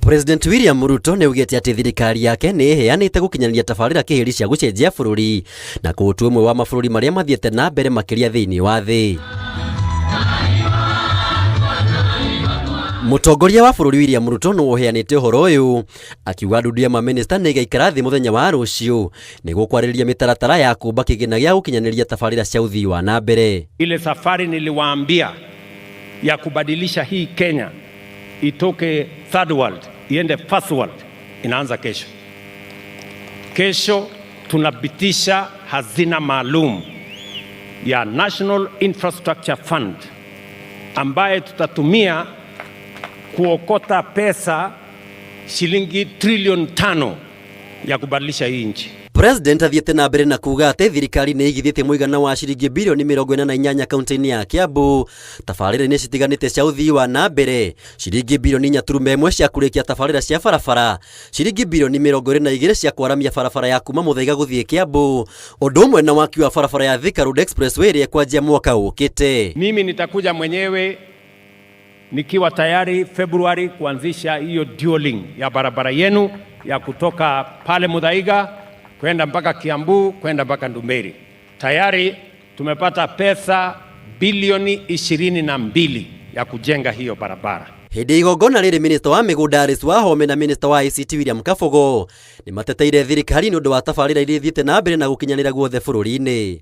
President William Ruto neugete ati thirikari yake ni heanite gukinyanĩria tabarĩra kĩhĩri cia gũcenjia bũrũri na kũũtua ũmwe wa mabũrũri marĩa mathiĩte na mbere makĩria thĩinĩ wa thĩ. Mũtongoria wa bũrũri William Ruto no heanĩte ũhoro ũyũ akiuga ndudu ya maminista nĩ igaikara thĩ mũthenya wa rũciũ nĩguo kwarĩrĩria mĩtaratara ya kũmba kĩgĩna gĩa gũkinyanĩria tabarĩra cia ũthii wa na mbere. Ile safari niliwaambia ya kubadilisha hii Kenya itoke third world iende first world inaanza kesho. Kesho tunapitisha hazina maalum ya National Infrastructure Fund ambaye tutatumia kuokota pesa shilingi trilioni 5 ya kubadilisha hii nchi. President athiĩte na mbere na kuuga atĩ thirikari nĩ igithĩte mũigana wa ciringi bilioni 48 kaunti-inĩ ya Kiambu tabarĩra-inĩ citiganĩte cia ũthii wa na mbere, ciringi bilioni 4.1 cia kũrĩkia tabarĩra cia barabara, ciringi bilioni 22 cia kwaramia barabara ya kuma Muthaiga gũthiĩ Kiambu, ũndũ ũmwe na waki wa barabara ya Thika Road Expressway ĩrĩa kwanjia mwaka ũkĩte. Mimi nitakuja mwenyewe nikiwa tayari Februari kuanzisha hiyo dualing ya barabara yenu ya kutoka pale Muthaiga kwenda mpaka Kiambu kwenda mpaka Ndumberi. Tayari tumepata pesa bilioni 22 ya kujenga hiyo barabara. Hĩndĩ igongona rĩrĩ minista wa mĩgũnda Alice Wahome na minista wa ICT William Kabogo nĩ mateteire thirikari nĩ ũndũ wa tabarĩra iria ithiĩte na mbere na gũkinyanĩra guothe bũrũri-inĩ.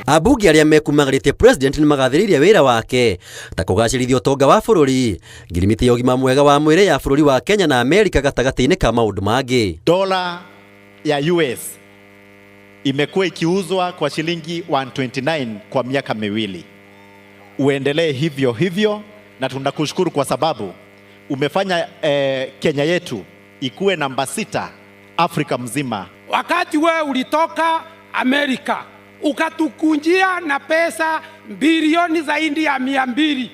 Abunge arĩa mekumagarĩtie president nĩ magathĩrĩirie wĩra wake ta kũgacĩrithia ũtonga wa bũrũri, ngirimiti ya ũgima mwega wa mwĩrĩ ya bũrũri wa Kenya na Amerika gatagatĩ-inĩ ka maũndũ mangĩ. Dola ya US imekuwa ikiuzwa kwa shilingi 129 kwa miaka miwili. Uendelee hivyo hivyo na tunakushukuru kwa sababu umefanya Kenya yetu ikuwe namba 6 Afrika mzima. Wakati wewe ulitoka Amerika ukatukunjia na pesa bilioni zaidi ya 200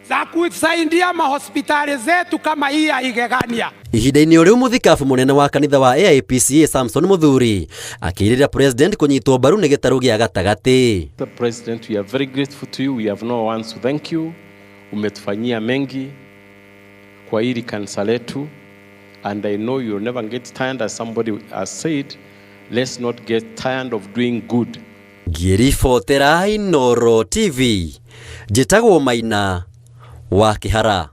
za kusaidia mahospitali zetu kama hii ya Igegania. Ihinda-inĩ ũrĩu mũthikabu mũnene wa kanitha wa AIPCA Samson Muthuri akĩrĩra president kũnyitwo mbaru nĩ gĩtarũ gĩa gatagatĩ. The President, we are very grateful to you. We have no one to thank you. Umetufanyia mengi kwa hili kanisa letu, and I know you'll never get tired, as somebody has said. Let's not get tired of doing good. Ngĩribotera Inooro TV, njĩtagwo Maina wa Kĩhara.